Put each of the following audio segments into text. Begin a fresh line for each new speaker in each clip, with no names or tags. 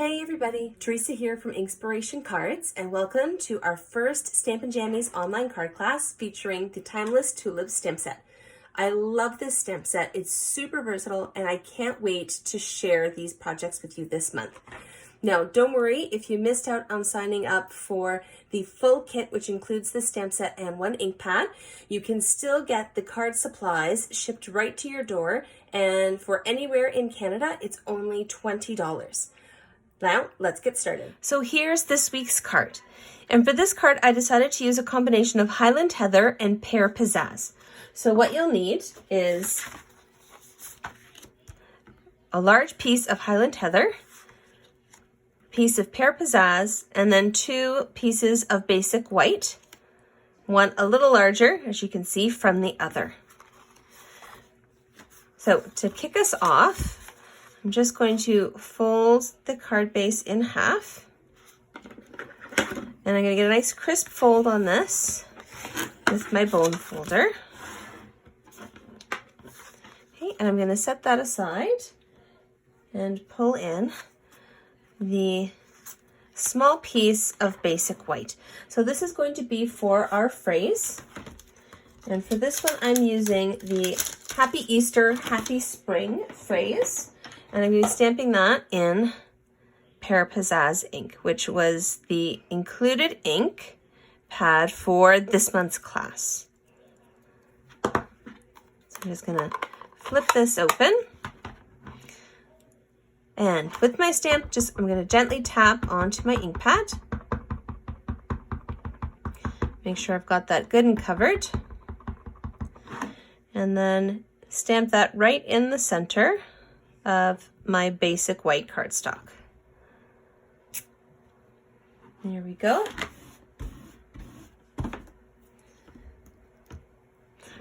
Hey everybody, Teresa here from Inspiration Cards, and welcome to our first Stamp Jammies online card class featuring the Timeless Tulips stamp set. I love this stamp set. It's super versatile and I can't wait to share these projects with you this month. Now, don't worry if you missed out on signing up for the full kit, which includes the stamp set and one ink pad. You can still get the card supplies shipped right to your door, and for anywhere in Canada, it's only $20. Now, let's get started. So here's this week's card. And for this card, I decided to use a combination of Highland Heather and Pear Pizzazz. So what you'll need is a large piece of Highland Heather, piece of Pear Pizzazz, and then 2 pieces of basic white, one a little larger, as you can see, from the other. So to kick us off, I'm just going to fold the card base in half, and I'm going to get a nice crisp fold on this with my bone folder. Okay, and I'm going to set that aside and pull in the small piece of basic white. So this is going to be for our phrase, and for this one I'm using the Happy Easter, Happy Spring phrase. And I'm going to be stamping that in Pear Pizzazz ink, which was the included ink pad for this month's class. So I'm just going to flip this open. And with my stamp, I'm going to gently tap onto my ink pad. Make sure I've got that good and covered. And then stamp that right in the center of my basic white cardstock. There we go.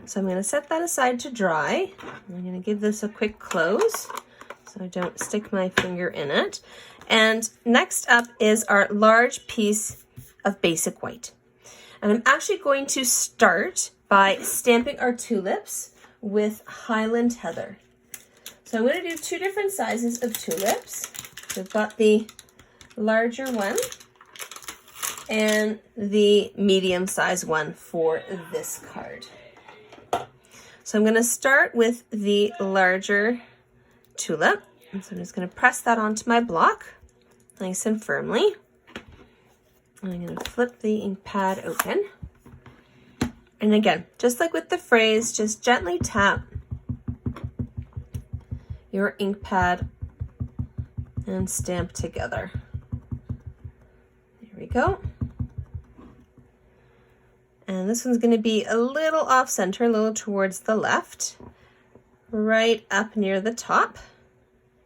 So I'm going to set that aside to dry. I'm going to give this a quick close so I don't stick my finger in it. And next up is our large piece of basic white. And I'm actually going to start by stamping our tulips with Highland Heather. So I'm going to do 2 different sizes of tulips. We've got the larger one and the medium size one for this card. So I'm going to start with the larger tulip. And so I'm just going to press that onto my block nice and firmly. And I'm going to flip the ink pad open. And again, just like with the phrase, just gently tap your ink pad and stamp together. There we go. And this one's going to be a little off center, a little towards the left, right up near the top.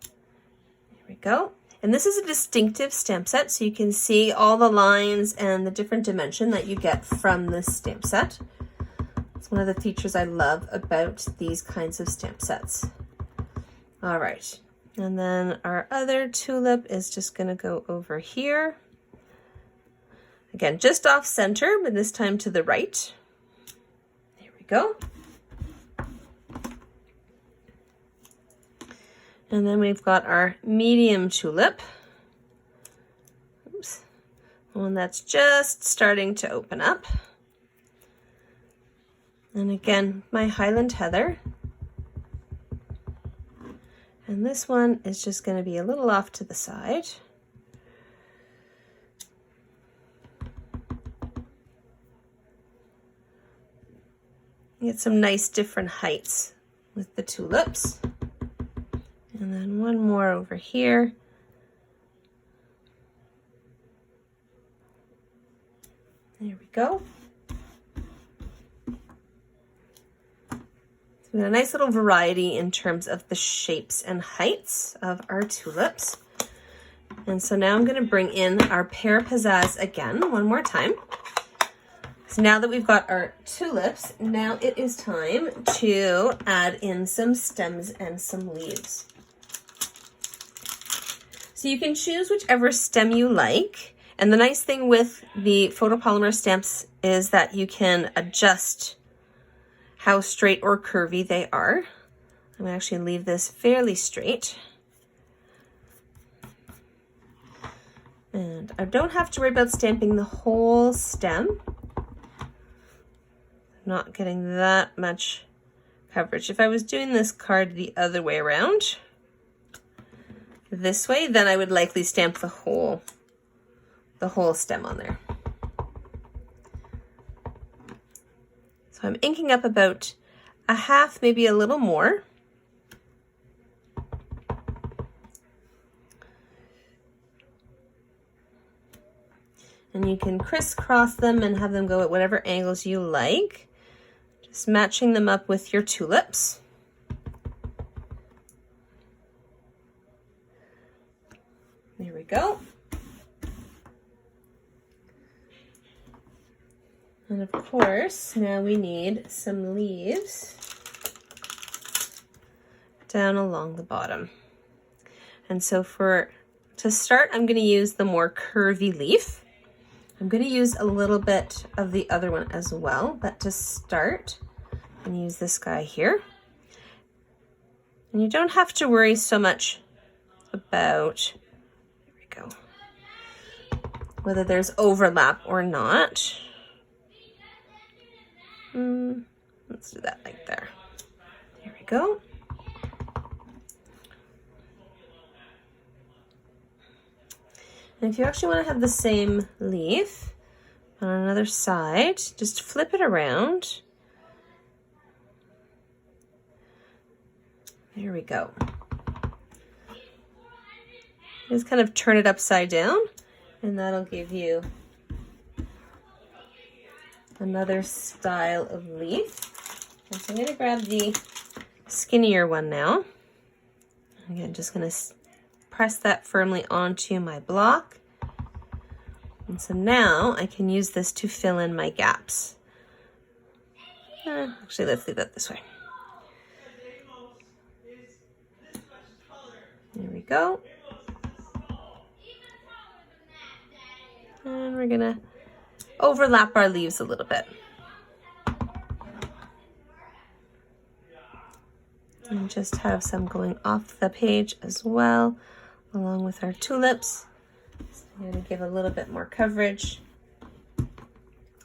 There we go. And this is a distinctive stamp set, so you can see all the lines and the different dimension that you get from this stamp set. It's one of the features I love about these kinds of stamp sets. All right, and then our other tulip is just going to go over here. Again, just off center, but this time to the right. There we go. And then we've got our medium tulip. Oops. One that's just starting to open up. And again, my Highland Heather. And this one is just going to be a little off to the side. Get some nice different heights with the tulips. And then one more over here. There we go. We got a nice little variety in terms of the shapes and heights of our tulips. And so now I'm going to bring in our Pear Pizzazz again, one more time. So now that we've got our tulips, now it is time to add in some stems and some leaves. So you can choose whichever stem you like. And the nice thing with the photopolymer stamps is that you can adjust how straight or curvy they are. I'm going to actually leave this fairly straight. And I don't have to worry about stamping the whole stem. Not getting that much coverage. If I was doing this card the other way around, this way, then I would likely stamp the whole stem on there. So I'm inking up about a half, maybe a little more. And you can crisscross them and have them go at whatever angles you like. Just matching them up with your tulips. There we go. And of course, now we need some leaves down along the bottom. And so to start, I'm going to use the more curvy leaf. I'm going to use a little bit of the other one as well, but to start, I'm going to use this guy here. And you don't have to worry so much about, there we go, whether there's overlap or not. Let's do that like there. There we go. And if you actually want to have the same leaf on another side, just flip it around. There we go. Just kind of turn it upside down, and that'll give you another style of leaf. And so I'm going to grab the skinnier one now. Again, just going to press that firmly onto my block. And so now I can use this to fill in my gaps. Actually, let's leave that this way. There we go. And we're gonna overlap our leaves a little bit. And just have some going off the page as well, along with our tulips. So I'm going to give a little bit more coverage.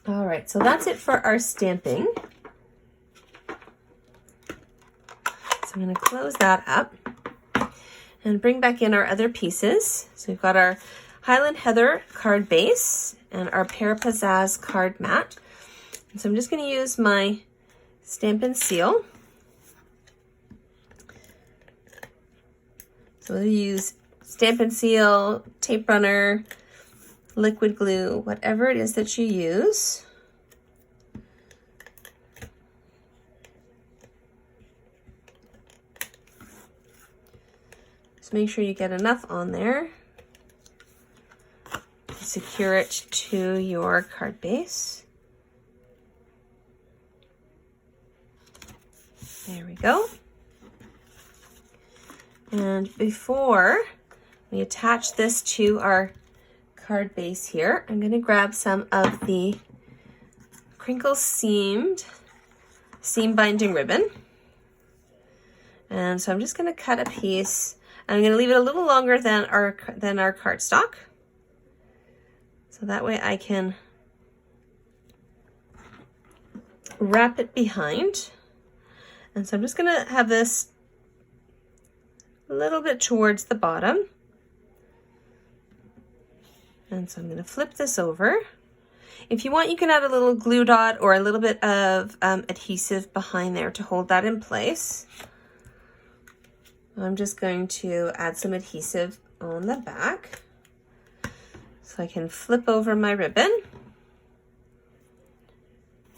All right, so that's it for our stamping. So I'm going to close that up and bring back in our other pieces. So we've got our Highland Heather card base and our Pear Pizzazz card mat. And so I'm just going to use my Stamp and Seal. So we'll use Stamp and Seal, tape runner, liquid glue, whatever it is that you use. Just make sure you get enough on there to secure it to your card base. There we go. And before we attach this to our card base here, I'm going to grab some of the crinkle seam binding ribbon. And so I'm just going to cut a piece. I'm going to leave it a little longer than our cardstock. So that way I can wrap it behind. And so I'm just going to have this a little bit towards the bottom. And so I'm going to flip this over. If you want, you can add a little glue dot or a little bit of adhesive behind there to hold that in place. I'm just going to add some adhesive on the back so I can flip over my ribbon.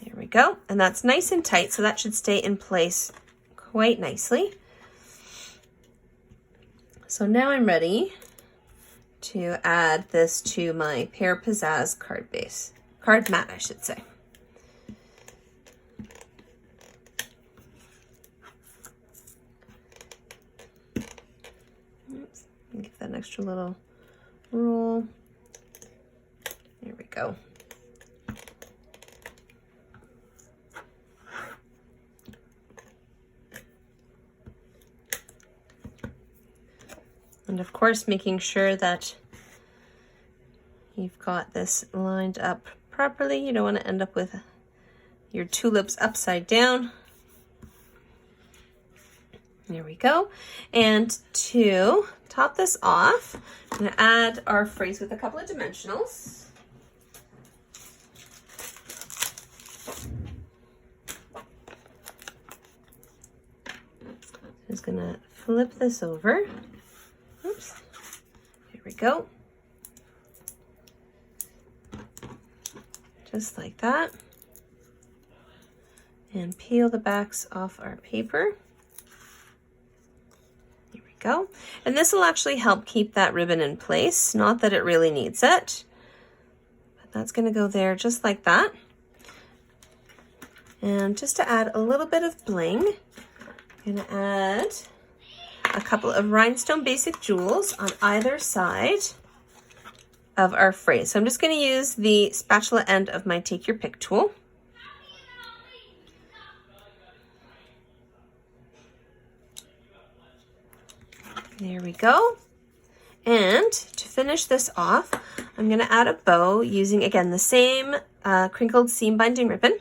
There we go. And that's nice and tight, so that should stay in place quite nicely. So now I'm ready to add this to my Pear Pizzazz card mat, I should say. Oops, give that an extra little roll. There we go. And of course, making sure that you've got this lined up properly. You don't want to end up with your tulips upside down. There we go. And to top this off, I'm going to add our phrase with a couple of dimensionals. Just going to flip this over. Oops. There we go. Just like that. And peel the backs off our paper. There we go. And this will actually help keep that ribbon in place. Not that it really needs it, but that's going to go there just like that. And just to add a little bit of bling, I'm going to add a couple of rhinestone basic jewels on either side of our phrase. So I'm just going to use the spatula end of my Take Your Pick tool. There we go. And to finish this off, I'm going to add a bow using, again, the same crinkled seam binding ribbon.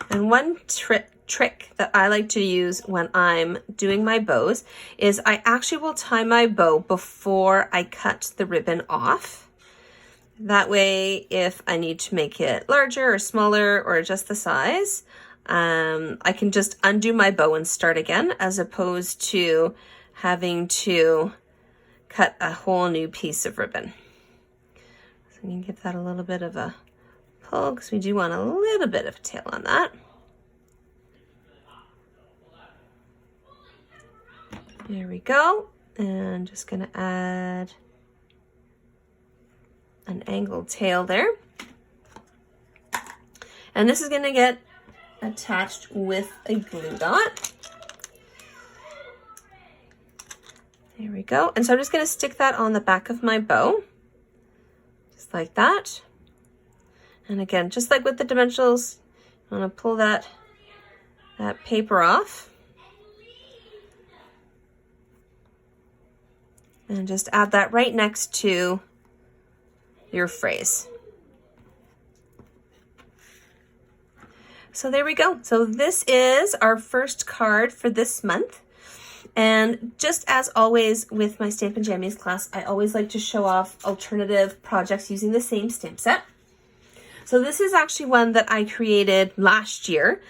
And one trick that I like to use when I'm doing my bows is I actually will tie my bow before I cut the ribbon off. That way, if I need to make it larger or smaller or adjust the size, I can just undo my bow and start again, as opposed to having to cut a whole new piece of ribbon. So you can give that a little bit of a pull because we do want a little bit of tail on that. There we go. And just going to add an angled tail there. And this is going to get attached with a glue dot. There we go. And so I'm just going to stick that on the back of my bow, just like that. And again, just like with the dimensionals, I'm going to pull that paper off and just add that right next to your phrase. So there we go. So this is our first card for this month. And just as always with my Stamp Jammies class, I always like to show off alternative projects using the same stamp set. So this is actually one that I created last year.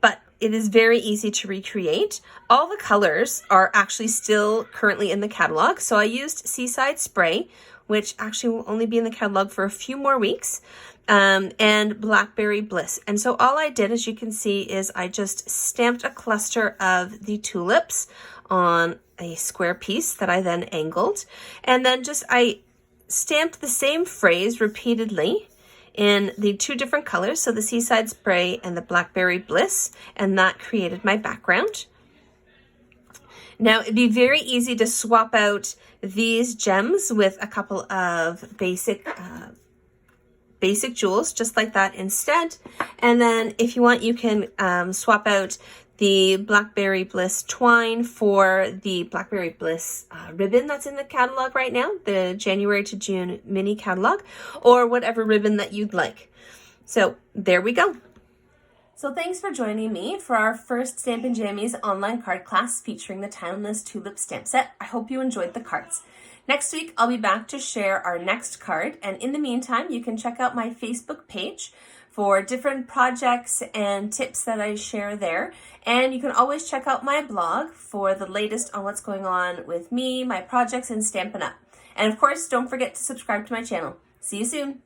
But it is very easy to recreate. All the colors are actually still currently in the catalog. So I used Seaside Spray, which actually will only be in the catalog for a few more weeks, and Blackberry Bliss. And so all I did, as you can see, is I just stamped a cluster of the tulips on a square piece that I then angled. And then I stamped the same phrase repeatedly in the two different colors, so the Seaside Spray and the Blackberry Bliss, and that created my background. Now, it'd be very easy to swap out these gems with a couple of basic jewels, just like that instead. And then if you want, you can swap out the Blackberry Bliss twine for the Blackberry Bliss ribbon that's in the catalog right now, the January to June mini catalog, or whatever ribbon that you'd like. So there we go. So thanks for joining me for our first Stampin' Jammies online card class featuring the Timeless Tilips stamp set. I hope you enjoyed the cards. Next week, I'll be back to share our next card. And in the meantime, you can check out my Facebook page for different projects and tips that I share there. And you can always check out my blog for the latest on what's going on with me, my projects, and Stampin' Up. And of course, don't forget to subscribe to my channel. See you soon.